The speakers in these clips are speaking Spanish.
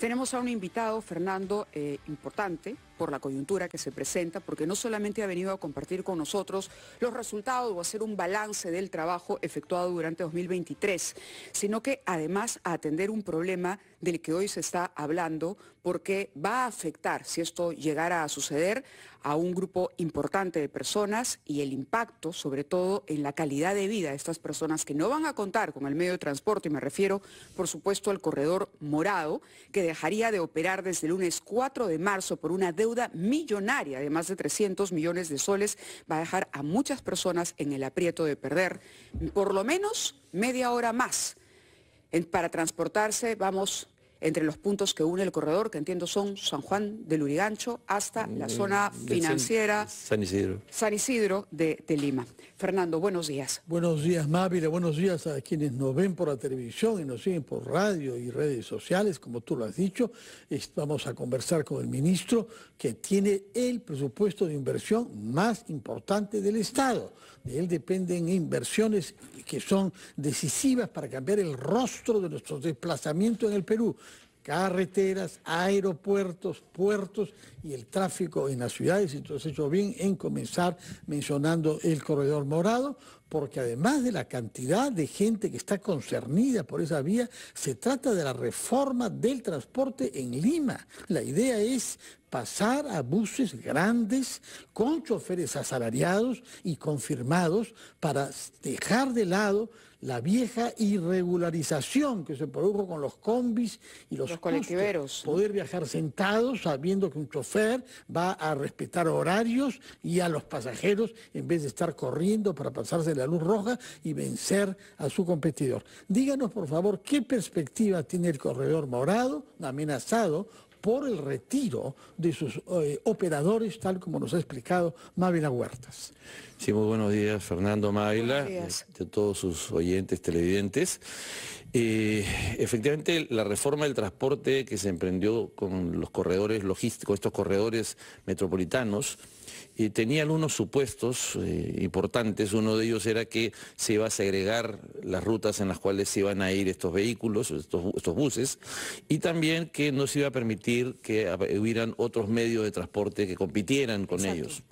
Tenemos a un invitado, Fernando, importante por la coyuntura que se presenta, porque no solamente ha venido a compartir con nosotros los resultados o hacer un balance del trabajo efectuado durante 2023, sino que además a atender un problema del que hoy se está hablando, porque va a afectar, si esto llegara a suceder, a un grupo importante de personas y el impacto, sobre todo, en la calidad de vida de estas personas que no van a contar con el medio de transporte, y me refiero, por supuesto, al corredor morado, que dejaría de operar desde el lunes 4 de marzo por una deuda millonaria de más de 300 millones de soles, va a dejar a muchas personas en el aprieto de perder por lo menos media hora más. Para transportarse, vamos entre los puntos que une el corredor, que entiendo son San Juan del Lurigancho, hasta la zona financiera San Isidro de Lima. Fernando, buenos días. Buenos días, Mávila, buenos días a quienes nos ven por la televisión y nos siguen por radio y redes sociales, como tú lo has dicho. Vamos a conversar con el ministro, que tiene el presupuesto de inversión más importante del Estado. De él dependen inversiones que son decisivas para cambiar el rostro de nuestros desplazamientos en el Perú. Carreteras, aeropuertos, puertos y el tráfico en las ciudades. Entonces, hecho bien en comenzar mencionando el corredor morado, porque además de la cantidad de gente que está concernida por esa vía, se trata de la reforma del transporte en Lima. La idea es pasar a buses grandes con choferes asalariados y confirmados para dejar de lado la vieja irregularización que se produjo con los combis y los colectiveros. Poder viajar sentados sabiendo que un chofer va a respetar horarios y a los pasajeros en vez de estar corriendo para pasarse la luz roja y vencer a su competidor. Díganos, por favor, qué perspectiva tiene el corredor morado amenazado por el retiro de sus operadores, tal como nos ha explicado Mávila Huertas. Sí, muy buenos días, Fernando, Mávila, de todos sus oyentes, televidentes. Efectivamente, la reforma del transporte que se emprendió con los corredores logísticos, estos corredores metropolitanos, tenía algunos supuestos importantes. Uno de ellos era que se iba a segregar las rutas en las cuales se iban a ir estos vehículos, estos buses, y también que no se iba a permitir que hubieran otros medios de transporte que compitieran con ellos.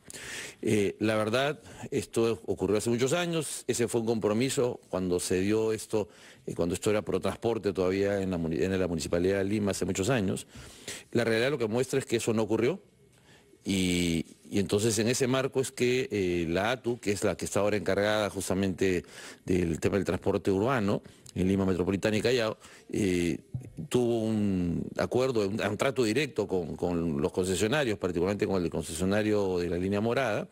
La verdad, esto ocurrió hace muchos años. Ese fue un compromiso cuando se dio esto, cuando esto era Protransporte todavía en la Municipalidad de Lima hace muchos años. La realidad lo que muestra es que eso no ocurrió. Y entonces en ese marco es que la ATU, que es la que está ahora encargada justamente del tema del transporte urbano en Lima Metropolitana y Callao, tuvo un acuerdo, un trato directo con los concesionarios, particularmente con el concesionario de la línea morada,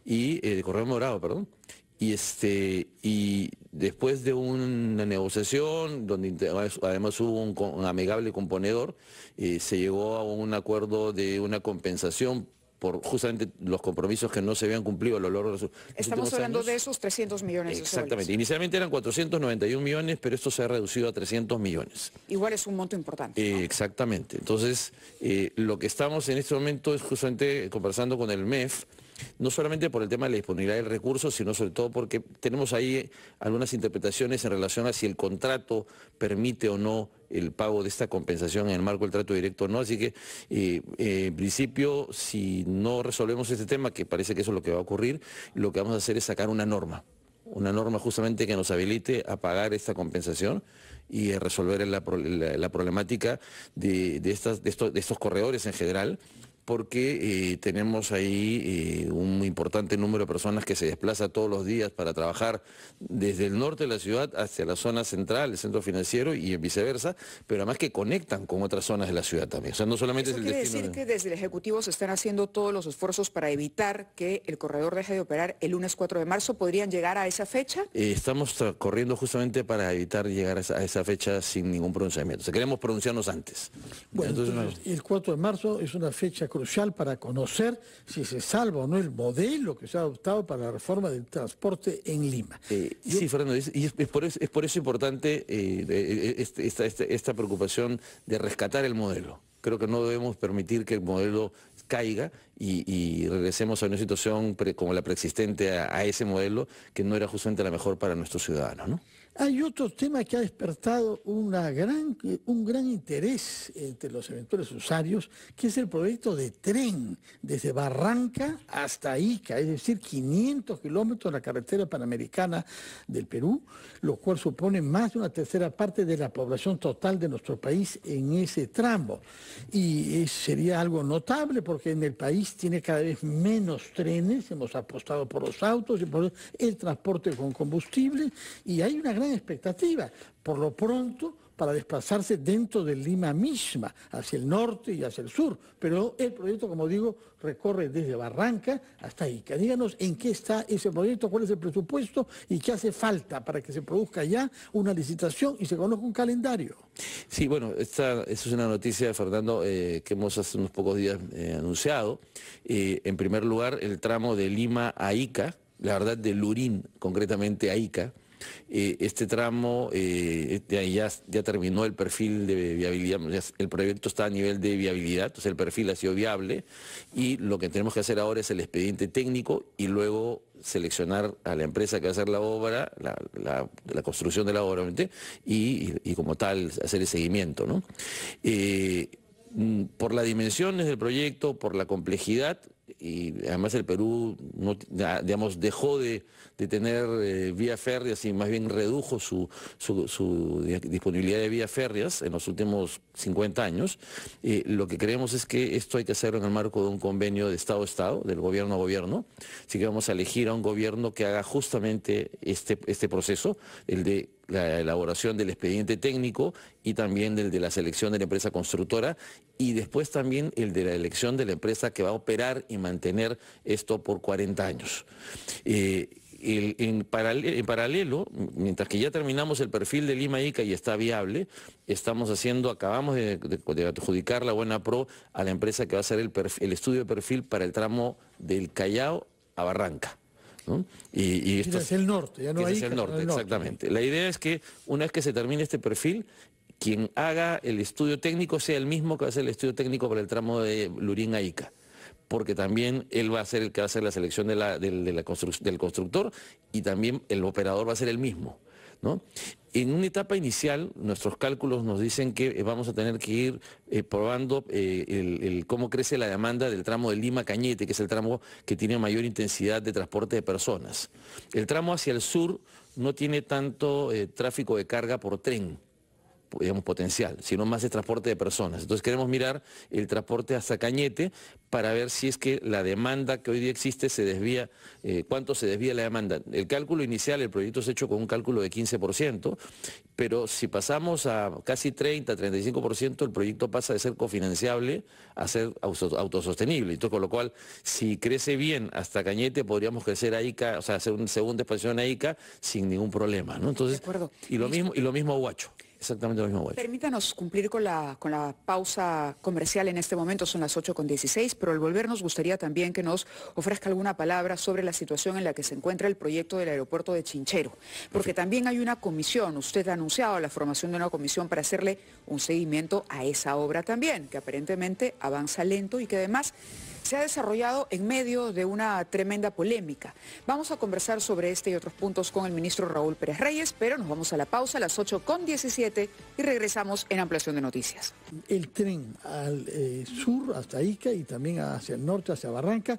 y de corredor morado, perdón. Y después de una negociación, donde además hubo un amigable componedor, se llegó a un acuerdo de una compensación por justamente los compromisos que no se habían cumplido a lo largo de los Estamos hablando años. De esos 300 millones de soles. Exactamente. Inicialmente eran 491 millones, pero esto se ha reducido a 300 millones. Igual es un monto importante, ¿no? Exactamente. Entonces, lo que estamos en este momento es justamente conversando con el MEF, no solamente por el tema de la disponibilidad del recurso, sino sobre todo porque tenemos ahí algunas interpretaciones en relación a si el contrato permite o no el pago de esta compensación en el marco del trato directo o no. Así que, en principio, si no resolvemos este tema, que parece que eso es lo que va a ocurrir, lo que vamos a hacer es sacar una norma justamente que nos habilite a pagar esta compensación y a resolver la problemática de estos corredores en general, porque tenemos ahí un importante número de personas que se desplaza todos los días para trabajar desde el norte de la ciudad hacia la zona central, el centro financiero y viceversa, pero además que conectan con otras zonas de la ciudad también. O sea, no solamente ¿Eso es el quiere destino decir que desde el Ejecutivo se están haciendo todos los esfuerzos para evitar que el corredor deje de operar el lunes 4 de marzo? ¿Podrían llegar a esa fecha? Estamos corriendo justamente para evitar llegar a esa fecha sin ningún pronunciamiento. O sea, queremos pronunciarnos antes. Bueno, entonces, el 4 de marzo es una fecha crucial para conocer si se salva o no el modelo que se ha adoptado para la reforma del transporte en Lima. Sí, Fernando, y es por eso importante esta preocupación de rescatar el modelo. Creo que no debemos permitir que el modelo caiga y regresemos a una situación como la preexistente a ese modelo, que no era justamente la mejor para nuestros ciudadanos, ¿no? Hay otro tema que ha despertado un gran interés entre los eventuales usuarios, que es el proyecto de tren desde Barranca hasta Ica, es decir, 500 kilómetros de la carretera panamericana del Perú, lo cual supone más de una tercera parte de la población total de nuestro país en ese tramo. Y sería algo notable porque en el país tiene cada vez menos trenes, hemos apostado por los autos y por el transporte con combustible, y hay una gran expectativa, por lo pronto, para desplazarse dentro de Lima misma, hacia el norte y hacia el sur. Pero el proyecto, como digo, recorre desde Barranca hasta Ica. Díganos en qué está ese proyecto, cuál es el presupuesto y qué hace falta para que se produzca ya una licitación y se conozca un calendario. Sí, bueno, esta es una noticia, Fernando, que hemos hace unos pocos días anunciado. En primer lugar, el tramo de Lima a Ica, la verdad de Lurín concretamente a Ica. Este tramo ya terminó el perfil de viabilidad, el proyecto está a nivel de viabilidad, entonces el perfil ha sido viable y lo que tenemos que hacer ahora es el expediente técnico y luego seleccionar a la empresa que va a hacer la obra, la construcción de la obra, y como tal hacer el seguimiento, ¿no? Por las dimensiones del proyecto, por la complejidad, y además el Perú digamos, dejó de tener vías férreas y más bien redujo su disponibilidad de vías férreas en los últimos 50 años. Lo que creemos es que esto hay que hacerlo en el marco de un convenio de Estado a Estado, del gobierno a gobierno. Así que vamos a elegir a un gobierno que haga justamente este proceso, el de la elaboración del expediente técnico y también el de la selección de la empresa constructora y después también el de la elección de la empresa que va a operar y mantener esto por 40 años. En paralelo, mientras que ya terminamos el perfil de Lima-Ica y está viable, acabamos de adjudicar la buena pro a la empresa que va a hacer el estudio de perfil para el tramo del Callao a Barranca, ¿no? Y esto es el norte, ya no hay. Es el norte, exactamente. La idea es que una vez que se termine este perfil, quien haga el estudio técnico sea el mismo que va a hacer el estudio técnico para el tramo de Lurín a Ica, porque también él va a ser el que va a hacer la selección del constructor y también el operador va a ser el mismo, ¿no? En una etapa inicial, nuestros cálculos nos dicen que vamos a tener que ir probando cómo crece la demanda del tramo de Lima-Cañete, que es el tramo que tiene mayor intensidad de transporte de personas. El tramo hacia el sur no tiene tanto tráfico de carga por tren, digamos, potencial, sino más de transporte de personas. Entonces queremos mirar el transporte hasta Cañete para ver si es que la demanda que hoy día existe se desvía, cuánto se desvía la demanda. El cálculo inicial, el proyecto es hecho con un cálculo de 15%, pero si pasamos a casi 30, 35%, el proyecto pasa de ser cofinanciable a ser autosostenible. Entonces, con lo cual, si crece bien hasta Cañete, podríamos crecer a Ica, o sea, hacer una segunda expansión a Ica sin ningún problema, ¿no? Entonces, de acuerdo. Y lo mismo a Huacho. Exactamente lo mismo. Permítanos cumplir con la pausa comercial en este momento, son las 8:16, pero al volver nos gustaría también que nos ofrezca alguna palabra sobre la situación en la que se encuentra el proyecto del aeropuerto de Chinchero, porque también hay una comisión, usted ha anunciado la formación de una comisión para hacerle un seguimiento a esa obra también, que aparentemente avanza lento y que además se ha desarrollado en medio de una tremenda polémica. Vamos a conversar sobre este y otros puntos con el ministro Raúl Pérez Reyes, pero nos vamos a la pausa a las 8:17 y regresamos en Ampliación de Noticias. El tren al sur hasta Ica y también hacia el norte, hacia Barranca.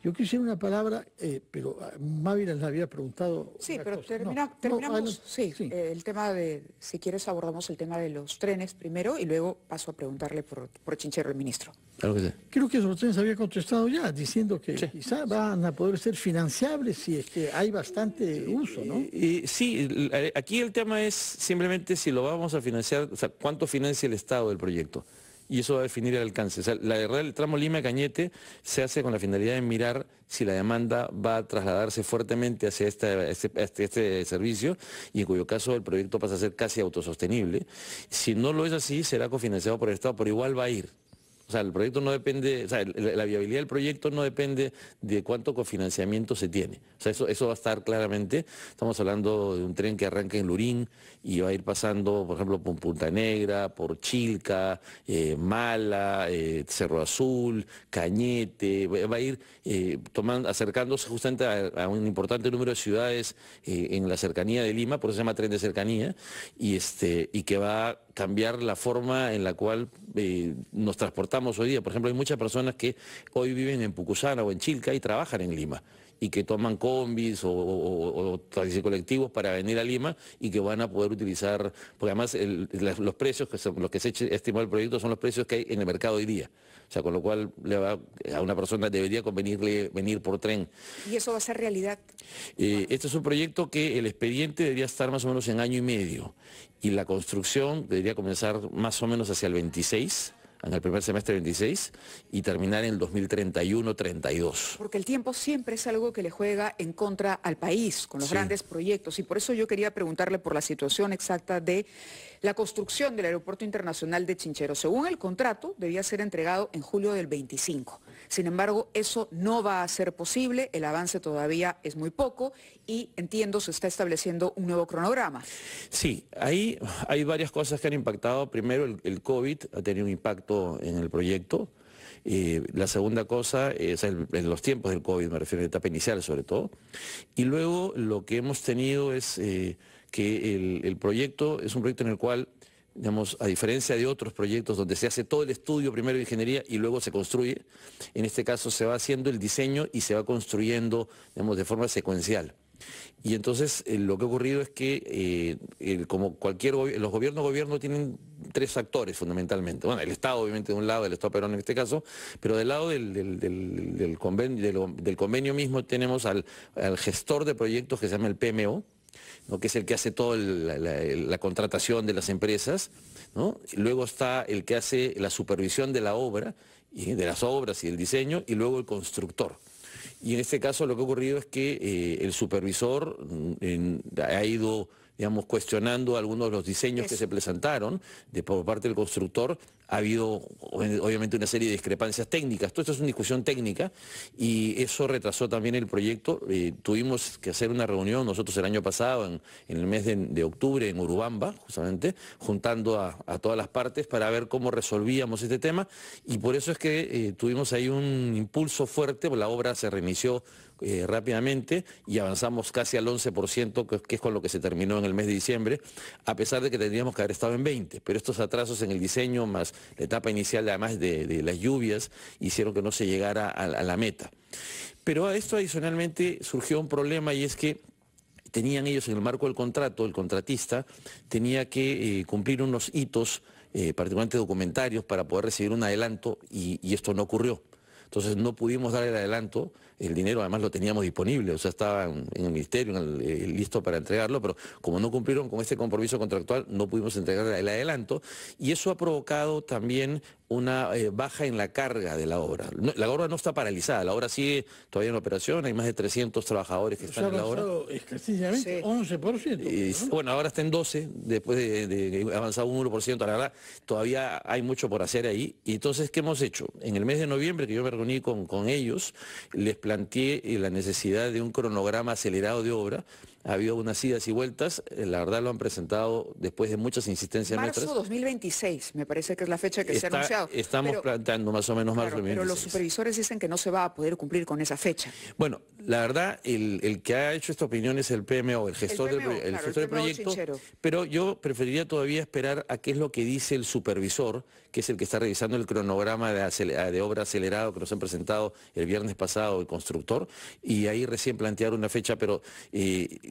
Yo quisiera una palabra, pero Mávila le había preguntado. Sí, pero cosa. terminamos. Sí. El tema de, si quieres, abordamos el tema de los trenes primero y luego paso a preguntarle por Chinchero al ministro. Claro que sí. Creo que esos trenes había contestado ya, diciendo que sí, quizá van a poder ser financiables si es que hay bastante uso, ¿no? Sí, aquí el tema es simplemente si lo vamos a financiar, o sea, cuánto financia el Estado del proyecto. Y eso va a definir el alcance. O sea, la verdad, el tramo Lima-Cañete se hace con la finalidad de mirar si la demanda va a trasladarse fuertemente hacia este servicio y en cuyo caso el proyecto pasa a ser casi autosostenible. Si no lo es así, será cofinanciado por el Estado, pero igual va a ir. O sea, el proyecto no depende, o sea, la viabilidad del proyecto no depende de cuánto cofinanciamiento se tiene. O sea, eso va a estar claramente. Estamos hablando de un tren que arranca en Lurín y va a ir pasando, por ejemplo, por Punta Negra, por Chilca, Mala, Cerro Azul, Cañete, va a ir acercándose justamente a un importante número de ciudades en la cercanía de Lima, por eso se llama tren de cercanía, y que va a cambiar la forma en la cual nos transportamos hoy día. Por ejemplo, hay muchas personas que hoy viven en Pucusana o en Chilca y trabajan en Lima y que toman combis o taxis colectivos para venir a Lima y que van a poder utilizar, porque además los precios, que son los que se estimó el proyecto, son los precios que hay en el mercado hoy día. O sea, con lo cual a una persona debería convenirle venir por tren. ¿Y eso va a ser realidad? Este es un proyecto que el expediente debería estar más o menos en año y medio y la construcción debería comenzar más o menos hacia el 26, en el primer semestre 26 y terminar en el 2031-32. Porque el tiempo siempre es algo que le juega en contra al país con los grandes proyectos y por eso yo quería preguntarle por la situación exacta de la construcción del Aeropuerto Internacional de Chinchero. Según el contrato, debía ser entregado en julio del 25. Sin embargo, eso no va a ser posible, el avance todavía es muy poco y entiendo se está estableciendo un nuevo cronograma. Sí, ahí hay varias cosas que han impactado. Primero, el COVID ha tenido un impacto en el proyecto. La segunda cosa es en los tiempos del COVID, me refiero a la etapa inicial sobre todo. Y luego lo que hemos tenido es que el proyecto es un proyecto en el cual, digamos, a diferencia de otros proyectos donde se hace todo el estudio primero de ingeniería y luego se construye, en este caso se va haciendo el diseño y se va construyendo, digamos, de forma secuencial. Y entonces lo que ha ocurrido es que, como los gobiernos tienen tres actores fundamentalmente. Bueno, el Estado obviamente de un lado, el Estado peruano en este caso, pero del lado del convenio mismo tenemos al gestor de proyectos que se llama el PMO, ¿no? Que es el que hace toda la contratación de las empresas, ¿no? Luego está el que hace la supervisión de la obra, y de las obras y el diseño, y luego el constructor. Y en este caso lo que ha ocurrido es que el supervisor ha ido, digamos, cuestionando algunos de los diseños que se presentaron por parte del constructor. Ha habido obviamente una serie de discrepancias técnicas. Todo esto es una discusión técnica y eso retrasó también el proyecto. Tuvimos que hacer una reunión nosotros el año pasado, en el mes de octubre, en Urubamba, justamente, juntando a todas las partes para ver cómo resolvíamos este tema. Y por eso es que tuvimos ahí un impulso fuerte, la obra se reinició rápidamente y avanzamos casi al 11%, que es con lo que se terminó en el mes de diciembre, a pesar de que tendríamos que haber estado en 20%. Pero estos atrasos en el diseño, más la etapa inicial además de las lluvias, hicieron que no se llegara a la meta. Pero a esto adicionalmente surgió un problema y es que tenían ellos en el marco del contrato, el contratista tenía que cumplir unos hitos, particularmente documentarios, para poder recibir un adelanto y esto no ocurrió. Entonces no pudimos dar el adelanto, el dinero además lo teníamos disponible, o sea, estaba en el ministerio listo para entregarlo, pero como no cumplieron con este compromiso contractual, no pudimos entregar el adelanto y eso ha provocado también una baja en la carga de la obra. La obra no está paralizada, la obra sigue todavía en operación, hay más de 300 trabajadores que están en la obra. Escasamente 11%. ¿No? Bueno, ahora está en 12, después de avanzar un 1%, la verdad, todavía hay mucho por hacer ahí. Y entonces, ¿qué hemos hecho? En el mes de noviembre, que yo me reuní con ellos, les planteé la necesidad de un cronograma acelerado de obra. Ha habido unas idas y vueltas, la verdad lo han presentado después de muchas insistencias nuestras. Marzo 2026, me parece que es la fecha que se ha anunciado. Estamos planteando más o menos marzo 2026. Pero los supervisores dicen que no se va a poder cumplir con esa fecha. Bueno, la verdad, el que ha hecho esta opinión es el PMO, el gestor del proyecto, Chinchero. Pero yo preferiría todavía esperar a qué es lo que dice el supervisor, que es el que está revisando el cronograma de obra acelerado que nos han presentado el viernes pasado el constructor, y ahí recién plantear una fecha, pero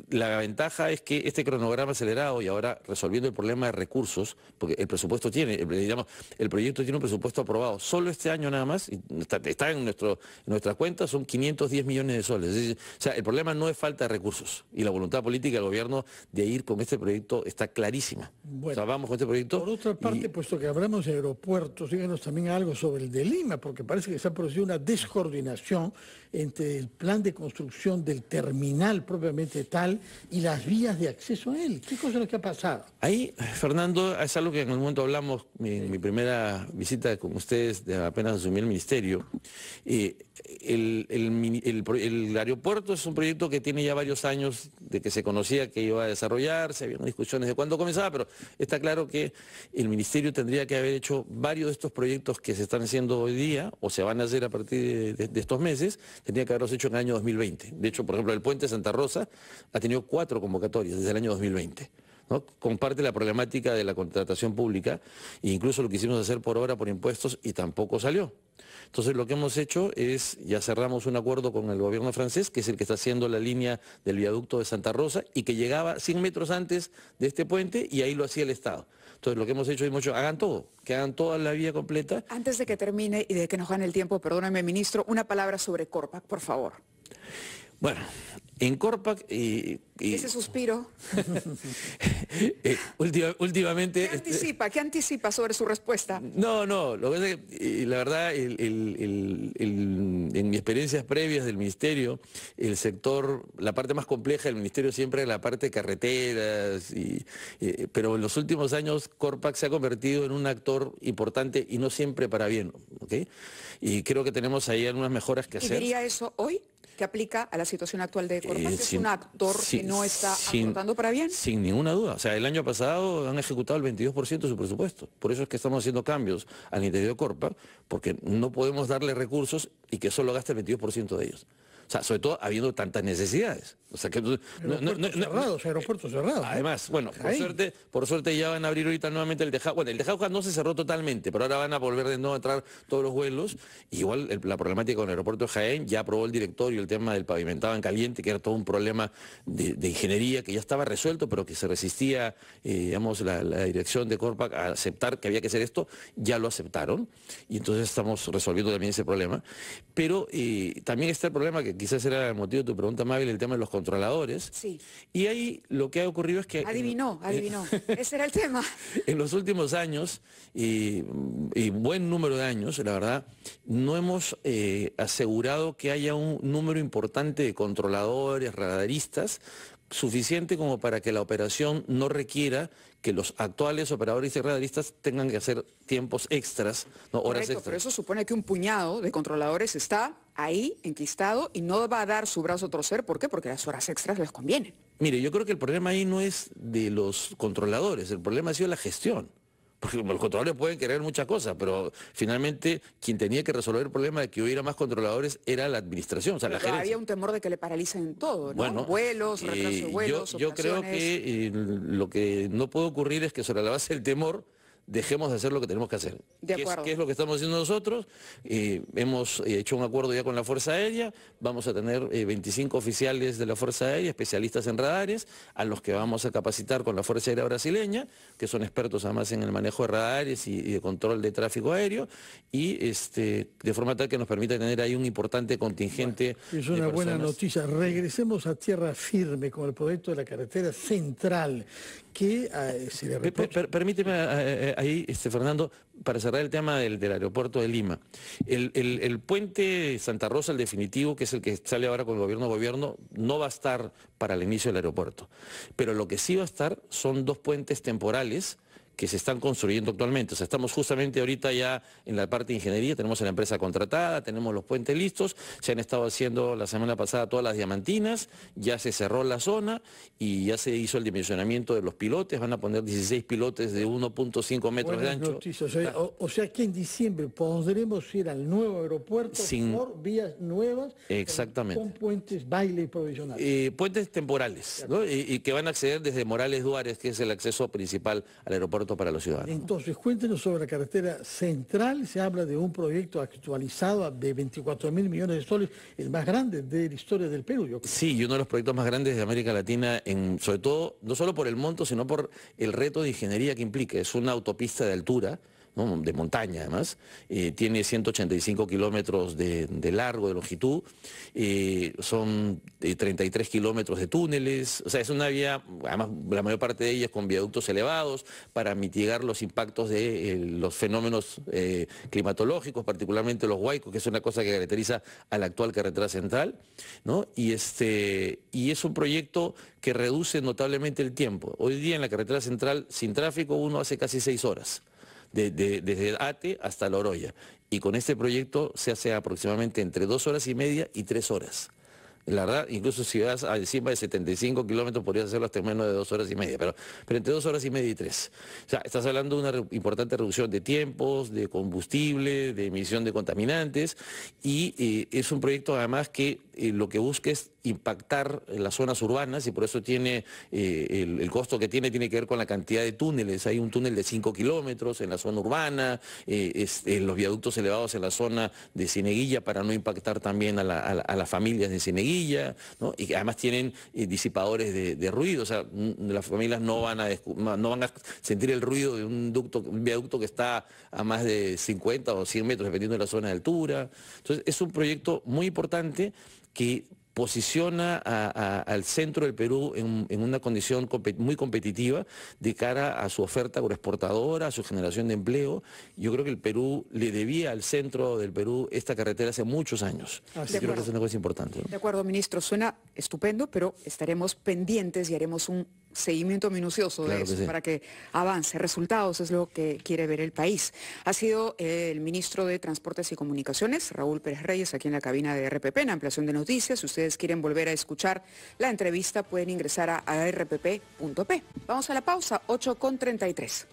la ventaja es que este cronograma acelerado y ahora resolviendo el problema de recursos, porque el presupuesto digamos, el proyecto tiene un presupuesto aprobado solo este año nada más, y está en nuestras cuentas, son 510 millones de soles. Es decir, o sea, el problema no es falta de recursos y la voluntad política del gobierno de ir con este proyecto está clarísima. Bueno, o sea, vamos con este proyecto. Por otra parte, puesto que hablamos de aeropuertos, díganos también algo sobre el de Lima, porque parece que se ha producido una descoordinación entre el plan de construcción del terminal propiamente tal terminal y las vías de acceso a él. ¿Qué cosa es lo que ha pasado? Ahí, Fernando, es algo que en algún momento hablamos en mi primera visita con ustedes, de apenas asumí el ministerio. El aeropuerto es un proyecto que tiene ya varios años de que se conocía que iba a desarrollarse, había discusiones de cuándo comenzaba, pero está claro que el ministerio tendría que haber hecho varios de estos proyectos que se están haciendo hoy día, o se van a hacer a partir de estos meses, tendría que haberlos hecho en el año 2020. De hecho, por ejemplo, el puente Santa Rosa ha tenido 4 convocatorias desde el año 2020. ¿No? Comparte la problemática de la contratación pública e incluso lo quisimos hacer por obra, por impuestos, y tampoco salió. Entonces lo que hemos hecho es, ya cerramos un acuerdo con el gobierno francés, que es el que está haciendo la línea del viaducto de Santa Rosa y que llegaba 100 metros antes de este puente y ahí lo hacía el Estado. Entonces lo que hemos hecho es, hagan todo, que hagan toda la vía completa. Antes de que termine y de que nos gane el tiempo, perdóname, ministro, una palabra sobre Corpac, por favor. Bueno, en Corpac... Ese suspiro. Últimamente... ¿Qué anticipa sobre su respuesta? No, lo que pasa es que, la verdad, en mis experiencias previas del ministerio, el sector, la parte más compleja del ministerio siempre es la parte de carreteras, pero en los últimos años Corpac se ha convertido en un actor importante y no siempre para bien, ¿ok? Y creo que tenemos ahí algunas mejoras que hacer. ¿Y diría eso hoy? ¿Que aplica a la situación actual de Corpac? ¿Es un actor que no está aportando para bien? Sin ninguna duda. O sea, el año pasado han ejecutado el 22% de su presupuesto. Por eso es que estamos haciendo cambios al interior de Corpac, porque no podemos darle recursos y que solo gaste el 22% de ellos. O sea, sobre todo habiendo tantas necesidades. O sea, que aeropuertos cerrados. Además, bueno, por suerte ya van a abrir ahorita nuevamente el de Jauja. Bueno, el de Jauja no se cerró totalmente, pero ahora van a volver de nuevo a entrar todos los vuelos. Igual la problemática con el aeropuerto de Jaén, ya aprobó el directorio el tema del pavimentado en caliente, que era todo un problema de ingeniería que ya estaba resuelto, pero que se resistía, digamos, la dirección de Corpac a aceptar que había que hacer esto. Ya lo aceptaron y entonces estamos resolviendo también ese problema. Pero también está el problema, que quizás era el motivo de tu pregunta, Mabel, el tema de los controladores. Sí. Y ahí lo que ha ocurrido es que... Adivinó. Ese era el tema. En los últimos años, y buen número de años, la verdad, no hemos asegurado que haya un número importante de controladores, radaristas, suficiente como para que la operación no requiera que los actuales operadores y radaristas tengan que hacer tiempos extras, ¿no? Horas extras. Pero eso supone que un puñado de controladores está ahí, enquistado, y no va a dar su brazo a torcer. ¿Por qué? Porque las horas extras les convienen. Mire, yo creo que el problema ahí no es de los controladores, el problema ha sido la gestión. Porque los controladores pueden querer muchas cosas, pero finalmente quien tenía que resolver el problema de que hubiera más controladores era la administración, o sea, la gerencia. Había un temor de que le paralicen todo, ¿no? Bueno, vuelos, retraso de vuelos, yo creo que lo que no puede ocurrir es que sobre la base del temor dejemos de hacer lo que tenemos que hacer. De acuerdo. ¿Qué es lo que estamos haciendo nosotros? Hemos hecho un acuerdo ya con la Fuerza Aérea, vamos a tener 25 oficiales de la Fuerza Aérea, especialistas en radares, a los que vamos a capacitar con la Fuerza Aérea Brasileña, que son expertos además en el manejo de radares y de control de tráfico aéreo, y de forma tal que nos permita tener ahí un importante contingente. Es una buena noticia. Regresemos a tierra firme con el proyecto de la carretera central, que se le reprocha. Permíteme ahí, Fernando, para cerrar el tema del aeropuerto de Lima. El puente Santa Rosa, el definitivo, que es el que sale ahora con el gobierno, no va a estar para el inicio del aeropuerto. Pero lo que sí va a estar son 2 puentes temporales que se están construyendo actualmente. O sea, estamos justamente ahorita ya en la parte de ingeniería, tenemos a la empresa contratada, tenemos los puentes listos, se han estado haciendo la semana pasada todas las diamantinas, ya se cerró la zona y ya se hizo el dimensionamiento de los pilotes, van a poner 16 pilotes de 1.5 metros de ancho. Noticias. O sea que en diciembre podremos ir al nuevo aeropuerto por vías nuevas. Exactamente. Con puentes baile y provisionales. Puentes temporales, ¿no? Y que van a acceder desde Morales Duárez, que es el acceso principal al aeropuerto para los ciudadanos. Entonces, cuéntenos sobre la carretera central. Se habla de un proyecto actualizado de 24.000 millones de soles, el más grande de la historia del Perú. Yo creo. Sí, y uno de los proyectos más grandes de América Latina, sobre todo, no solo por el monto, sino por el reto de ingeniería que implica. Es una autopista de altura, ¿no?, de montaña además, tiene 185 kilómetros de largo, de longitud, son 33 kilómetros de túneles, o sea, es una vía, además la mayor parte de ellas con viaductos elevados para mitigar los impactos de los fenómenos climatológicos, particularmente los huaicos, que es una cosa que caracteriza a la actual carretera central, ¿no? Y es un proyecto que reduce notablemente el tiempo. Hoy día en la carretera central sin tráfico uno hace casi 6 horas. Desde Ate hasta La Oroya. Y con este proyecto se hace aproximadamente entre 2 horas y media y 3 horas. La verdad, incluso si vas encima de 75 kilómetros podrías hacerlo hasta menos de 2 horas y media, pero entre 2 horas y media y 3. O sea, estás hablando de una importante reducción de tiempos, de combustible, de emisión de contaminantes, y es un proyecto además que lo que busca es impactar en las zonas urbanas, y por eso tiene el costo que tiene que ver con la cantidad de túneles. Hay un túnel de 5 kilómetros en la zona urbana, los viaductos elevados en la zona de Cieneguilla para no impactar también a las familias de Cieneguilla, ¿no? Y además tienen disipadores de ruido, o sea, las familias no van a sentir el ruido de un viaducto que está a más de 50 o 100 metros, dependiendo de la zona de altura. Entonces, es un proyecto muy importante que posiciona al centro del Perú en una condición muy competitiva de cara a su oferta agroexportadora, a su generación de empleo. Yo creo que el Perú le debía al centro del Perú esta carretera hace muchos años. Creo que es una cosa importante, ¿no? De acuerdo, ministro, suena estupendo, pero estaremos pendientes y haremos un seguimiento minucioso de eso para que avance. Resultados es lo que quiere ver el país. Ha sido el ministro de Transportes y Comunicaciones, Raúl Pérez Reyes, aquí en la cabina de RPP, en Ampliación de Noticias. Si ustedes quieren volver a escuchar la entrevista, pueden ingresar a rpp.p. Vamos a la pausa, 8:33.